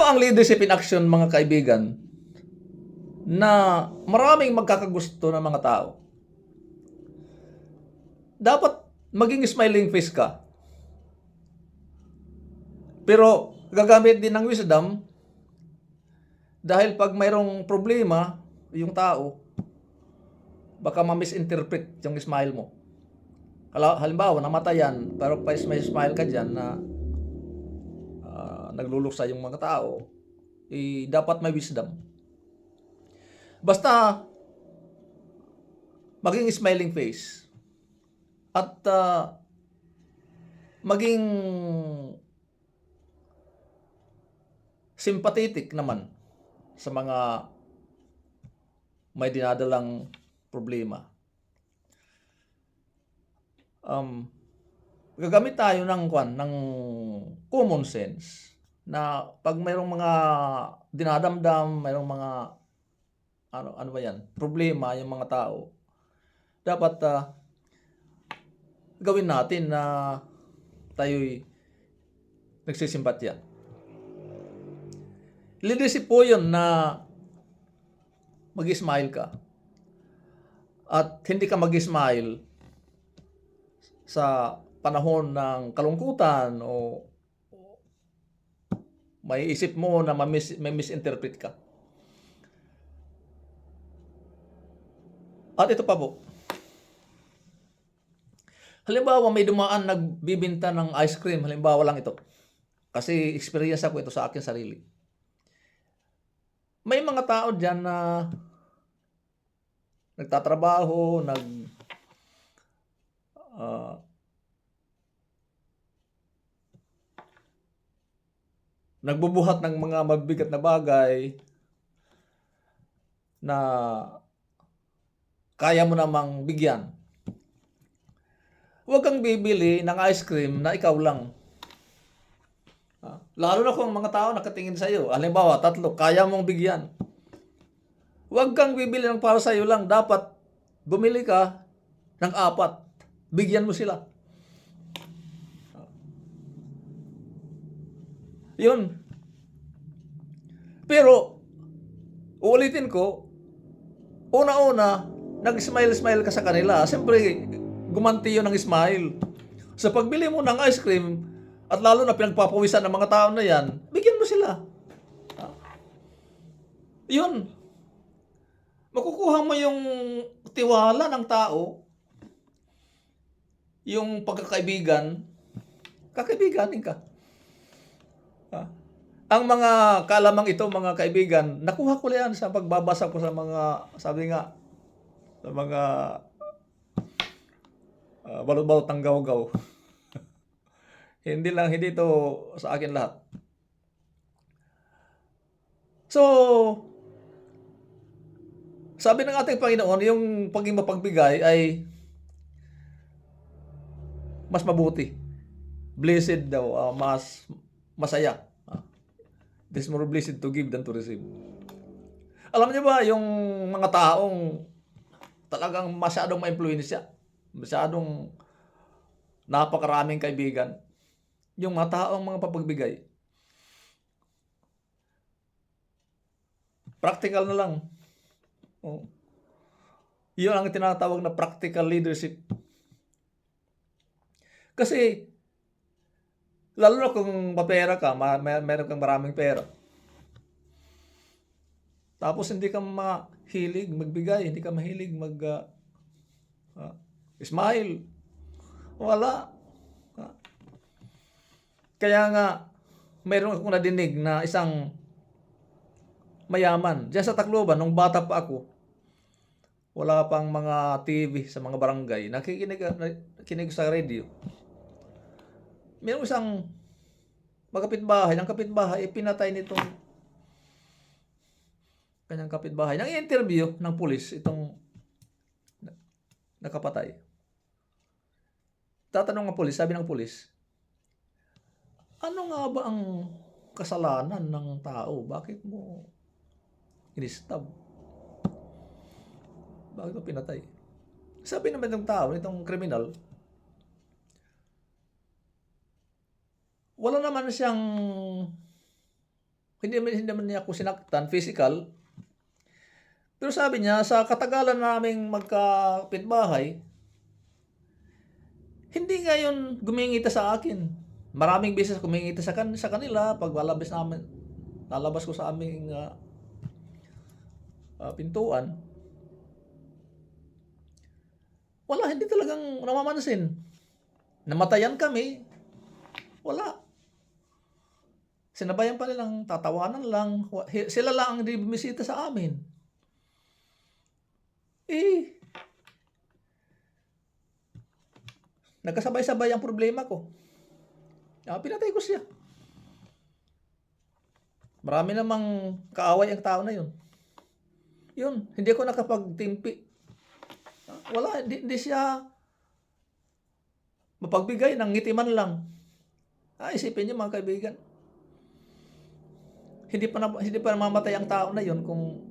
ang leadership in action, mga kaibigan, na maraming magkakagusto ng mga tao? Dapat maging smiling face ka. Pero gagamit din ng wisdom dahil pag mayroong problema yung tao, baka ma-misinterpret yung smile mo. Halimbawa, namatayan, pero may smile ka dyan na nagluluksa yung mga tao, dapat may wisdom. Basta maging smiling face at maging sympathetic naman sa mga may dinadalang problema. Gagamit tayo ng common sense na pag mayroong mga dinadamdam, mayroong mga ano ba yan, problema yung mga tao, dapat gawin natin na tayo'y nagsisimpatya. Leadership po yun na mag-smile ka. At hindi ka mag-smile sa panahon ng kalungkutan o may isip mo na may misinterpret ka. At ito pa po. Halimbawa, may dumaan nagbibinta ng ice cream. Halimbawa lang ito. Kasi experience ako ito sa akin sarili. May mga tao dyan na nagtatrabaho, nagbubuhat ng mga mabigat na bagay na kaya mo namang bigyan. Huwag kang bibili ng ice cream na ikaw lang. Lalo na kung mga tao nakatingin sa iyo. Halimbawa, 3, kaya mong bigyan. Huwag kang bibili ng para sa iyo lang. Dapat bumili ka ng 4. Bigyan mo sila. Yun. Pero, uulitin ko, una-una, nag-smile-smile ka sa kanila. Siyempre, gumanti yun ng smile. Sa pagbili mo ng ice cream, at lalo na pinagpapawisan ng mga tao na yan, bigyan mo sila. Yun. Makukuha mo yung tiwala ng tao, yung pagkakaibigan, kakaibiganin ka. Ang mga kalamang ito, mga kaibigan, nakuha ko yan sa pagbabasa ko sa mga, sabi nga, sa mga balot-balot ng gaw-gaw. Hindi ito sa akin lahat. So, sabi ng ating Panginoon, yung pagiging mapagbigay ay mas mabuti. Blessed daw, mas masaya. It is more blessed to give than to receive. Alam niyo ba, yung mga taong talagang masyadong ma-influensya, masyadong napakaraming kaibigan, yung mga taong mga papagbigay, practical na lang. Yun ang tinatawag na practical leadership. Kasi, lalo na kung mapera ka, meron kang maraming pera. Tapos hindi ka mahilig magbigay, hindi ka mahilig smile. Wala. Kaya nga, meron akong nadinig na isang mayaman. Diyan sa Tacloban, nung bata pa ako, wala pang mga TV sa mga barangay. Nakikinig sa radio. Meron isang magkapitbahay. Ang kapitbahay, pinatay nitong kanyang kapitbahay. Nang interview ng pulis, itong nakapatay. Tatanong ng pulis, sabi ng pulis, ano nga ba ang kasalanan ng tao? Bakit mo inistab? Bakit mo pinatay? Sabi naman ng tao, itong kriminal, wala naman siyang hindi naman niya ako sinaktan, physical. Pero sabi niya, sa katagalan naming magkapitbahay, hindi ngayon gumingita sa akin. Maraming beses gumingita sa kanila pag lalabas ko sa aming pintuan. Wala, hindi talagang namamansin. Namatayan kami, wala. Sinabayan pa nilang tatawanan lang. Sila lang ang hindi bumisita sa amin. Nagkasabay-sabay ang problema ko. Pinatay ko siya. Marami namang kaaway ang tao na yun. Yun, hindi ako nakapagtimpi. Wala, hindi siya mapagbigay ng ngiti man lang. Isipin niyo mga kaibigan. Hindi pa namamatay ang tao na yun kung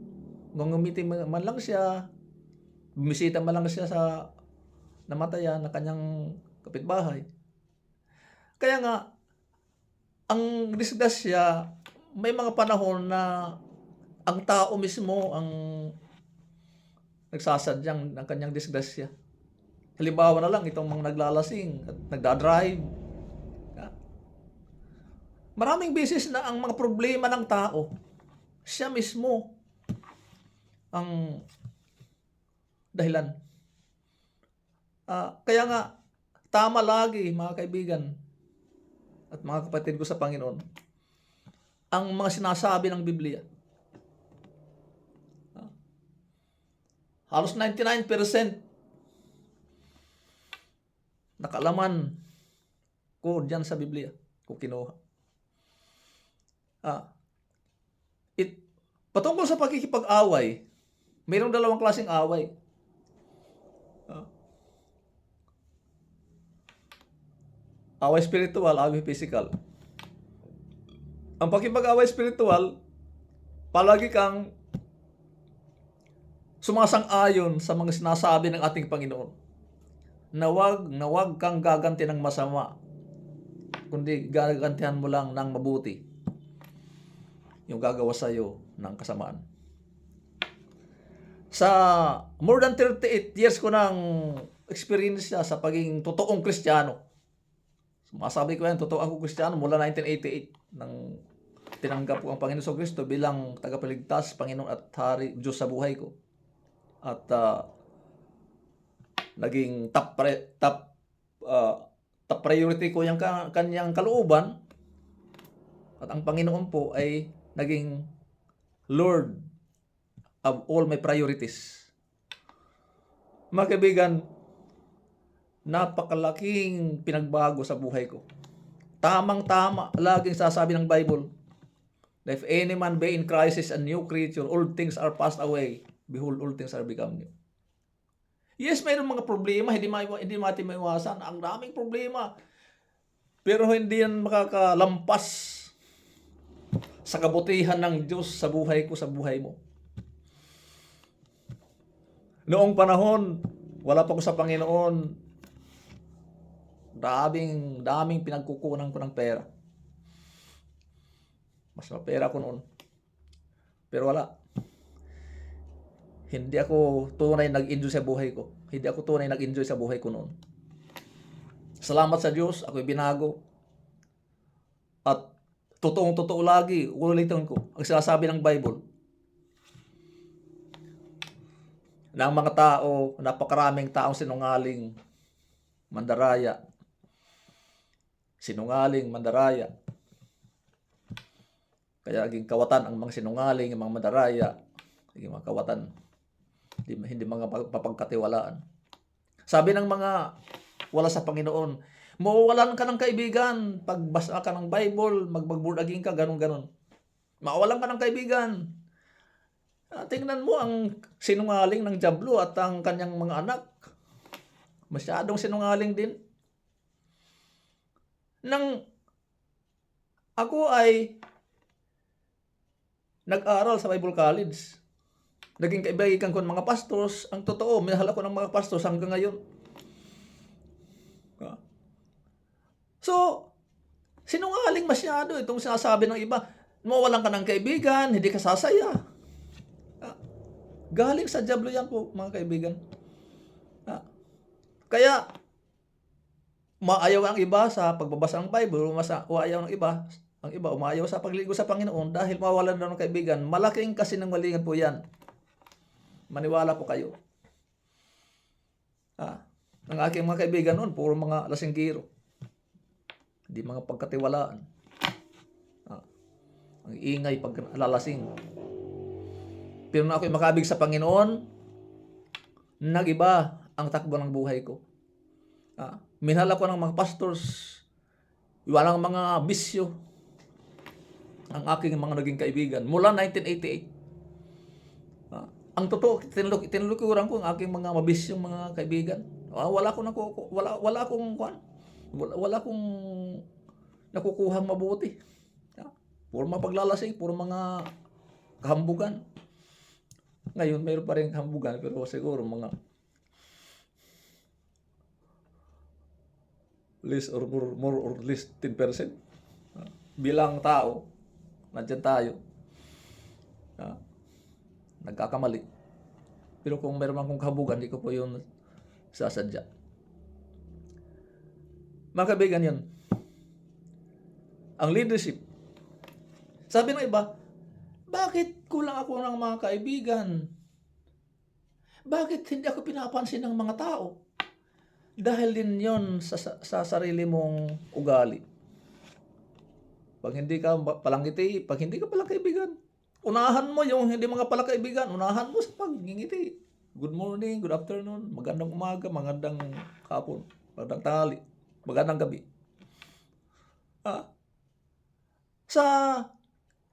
ngumiti man lang siya, bumisita man lang siya sa namatayan na kanyang kapitbahay. Kaya nga, ang disgrasya, may mga panahon na ang tao mismo ang nagsasadyang ng kanyang disgrasya. Halimbawa na lang, itong mga naglalasing at nagdadrive. Maraming beses na ang mga problema ng tao, siya mismo ang dahilan. Kaya nga, tama lagi mga kaibigan at mga kapatid ko sa Panginoon, ang mga sinasabi ng Biblia. Halos 99% nakalaman ko dyan sa Biblia ko kinuha. Patungkol sa pakikipag-away, mayroong dalawang klaseng away. Away spiritual, away physical. Ang pakikipag-away spiritual, palagi kang sumasang-ayon sa mga sinasabi ng ating Panginoon. Na wag kang gaganti ng masama, kundi gagantihan mo lang ng mabuti yung gagawa sa iyo ng kasamaan. Sa more than 38 years ko ng experience sa pagiging totoong Kristiyano. Masabi ko yan, totoo ako Kristiyano mula 1988 nang tinanggap ko ang Panginoon Kristo bilang tagapagligtas, Panginoon at Hari, Diyos sa buhay ko. At naging top priority ko yung kanyang kalooban. At ang Panginoon po ay naging Lord of all my priorities. Mga kaibigan, napakalaking pinagbago sa buhay ko. Tamang-tama, laging sasabi ng Bible, if any man be in Christ is a new creature, all things are passed away, behold, all things are become new. Yes, mayroong mga problema, hindi natin maiwasan. Ang daming problema. Pero hindi yan makakalampas sa kabutihan ng Diyos sa buhay ko, sa buhay mo. Noong panahon, wala pa ko sa Panginoon, daming pinagkukunan ko ng pera. Mas mapera ko noon. Pero wala. Hindi ako tunay nag-enjoy sa buhay ko. Hindi ako tunay nag-enjoy sa buhay ko noon. Salamat sa Diyos, ako'y binago. At totoong-totoo lagi, ulitin ko, ang sinasabi ng Bible, na ang mga tao, napakaraming taong sinungaling, mandaraya. Sinungaling, mandaraya. Kaya naging kawatan ang mga sinungaling, ang mga mandaraya, naging mga kawatan. Hindi mga papagkatiwalaan. Sabi ng mga wala sa Panginoon, mawawalan ka ng kaibigan. Pagbasa ka ng Bible, magbagburaging ka, ganun-ganon. Mawawalan ka ng kaibigan. Tingnan mo ang sinungaling ng Diablo at ang kanyang mga anak. Masyadong sinungaling din. Nang ako ay nag-aral sa Bible College, naging kaibigan ko ng mga pastors. Ang totoo, minahal ako ng mga pastors hanggang ngayon. So, sinungaling masyado itong sinasabi ng iba. mawalan ka ng kaibigan, hindi ka sasaya. Galing sa diablo yan po, mga kaibigan. Kaya, maayaw ang iba sa pagbabasa ng Bible, umayaw ng iba, ang iba umayaw sa pagligo sa Panginoon dahil mawalan daw ng kaibigan. Malaking kasinungalingan po yan. Maniwala po kayo. Ang aking mga kaibigan noon, puro mga lasinggiro. Hindi mga pagkatiwalaan. Ang ingay pag lalasing. Pero na ako'y makabig sa Panginoon, nag-iba ang takbo ng buhay ko. Minahal ako ng mga pastors, walang mga bisyo, ang aking mga naging kaibigan. Mula 1988. Ang totoo, tinulukuran ko ang aking mga mabisyong mga kaibigan. Wala akong nakukuhang mabuti. Puro mga paglalasing, puro mga kahambugan. Ngayon, mayroon pa rin kahambugan, pero siguro mga less or more or less 10%. Bilang tao, nandiyan tayo. Nagkakamali. Pero kung mayroon akong kahambugan, hindi ko po yun sasadya. Mga kaibigan yun. Ang leadership. Sabi ng iba, bakit kulang ako ng mga kaibigan? Bakit hindi ako pinapansin ng mga tao? Dahil din yon sa sarili mong ugali. Pag hindi ka palangiti, pag hindi ka pala kaibigan, unahan mo yung hindi mga pala kaibigan, unahan mo sa pagngingiti. Good morning, good afternoon, magandang umaga, magandang hapon, magandang tanghali, magandang gabi. Sa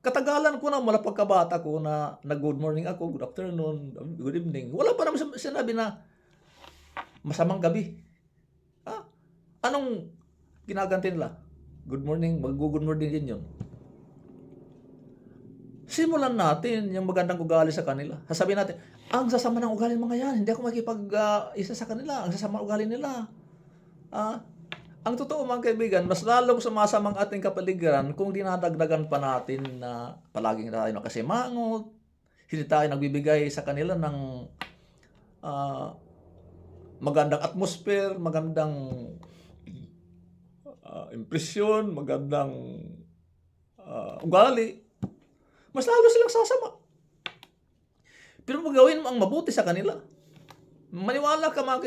katagalan ko na mula pagkabata ko na good morning ako, good afternoon, good evening. Wala pa naman sinabi na masamang gabi. Anong ginaganti nila? Good morning, mag-good morning din yun. Simulan natin yung magandang ugali sa kanila. Sasabihin natin, ang sasama ng ugali ng mga yan, hindi ako makipag-isa sa kanila. Ang sasama ng ugali nila. Ang totoo mga kaibigan, mas lalong sumasamang ating kapaligiran kung dinadagdagan pa natin na palaging tayo nakasimangot, hindi tayo nagbibigay sa kanila ng magandang atmosphere, magandang impresyon, magandang ugali. Mas lalo silang sasama. Pero magawin mo ang mabuti sa kanila. Maniwala ka mga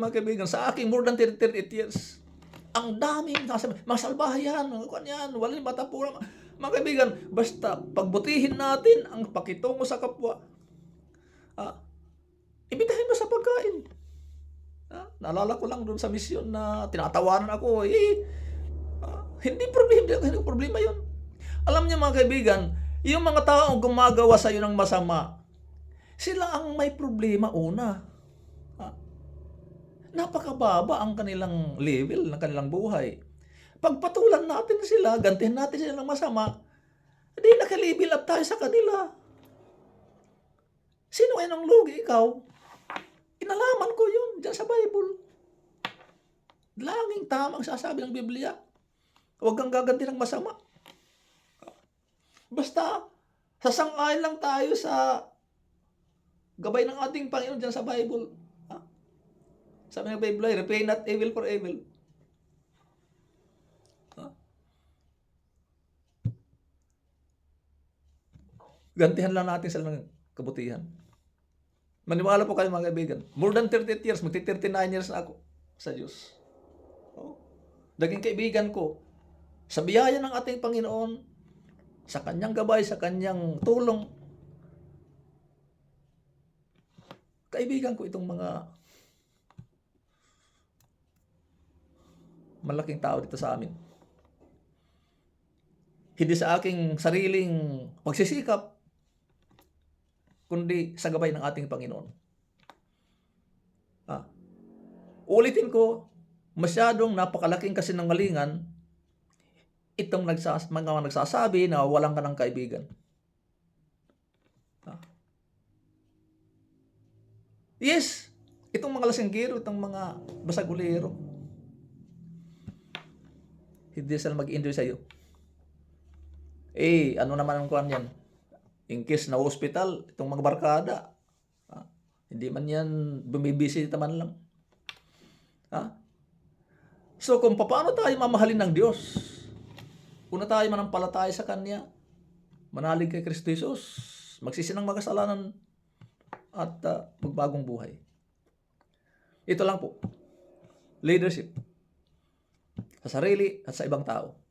kaibigan, sa aking more than 38 years, ang daming mga salbahayan, walang matapura. Mga kaibigan, basta pagbutihin natin ang pakitungo sa kapwa. Imbitahin mo sa pagkain. Naalala ko lang doon sa misyon na tinatawanan ako. Hindi problema yun. Alam niyo mga kaibigan, yung mga taong gumagawa sa iyo ng masama, sila ang may problema una. Napakababa ang kanilang level ng kanilang buhay. Pagpatulan natin sila, gantihan natin sila ng masama, hindi naka-level up tayo sa kanila. Sino ay nang lugi? Ikaw? Inalaman ko yun dyan sa Bible. Laging tamang sasabi ng Biblia. Huwag kang gaganti ng masama. Basta, sasang-ayon lang tayo sa gabay ng ating Panginoon dyan sa Bible. Sabi ng Bible, repay not evil for evil. Gantihan lang natin sila ng kabutihan. Maniwala po kayo mga kaibigan. More than 38 years, magti-39 years na ako sa Diyos. Naging kaibigan ko sa biyaya ng ating Panginoon, sa kanyang gabay, sa kanyang tulong. Kaibigan ko itong mga malaking tao dito sa amin. Hindi sa aking sariling pagsisikap, kundi sa gabay ng ating Panginoon. Ulitin ko, masyadong napakalaking kasinungalingan itong mga nagsasabi na walang ka ng kaibigan. Yes, itong mga lasinggero, itong mga basagulero, hindi sila mag-enjoy sa iyo. ano naman ang kuhan yan? In case na hospital, itong mga barkada, ah, hindi man yan bumibisita man lang. Ha? So kung paano tayo mamahalin ng Diyos, una tayo manampalataya sa Kanya, manalig kay Kristo Jesus, magsisinang makasalanan at magbagong buhay. Ito lang po, leadership sa sarili at sa ibang tao.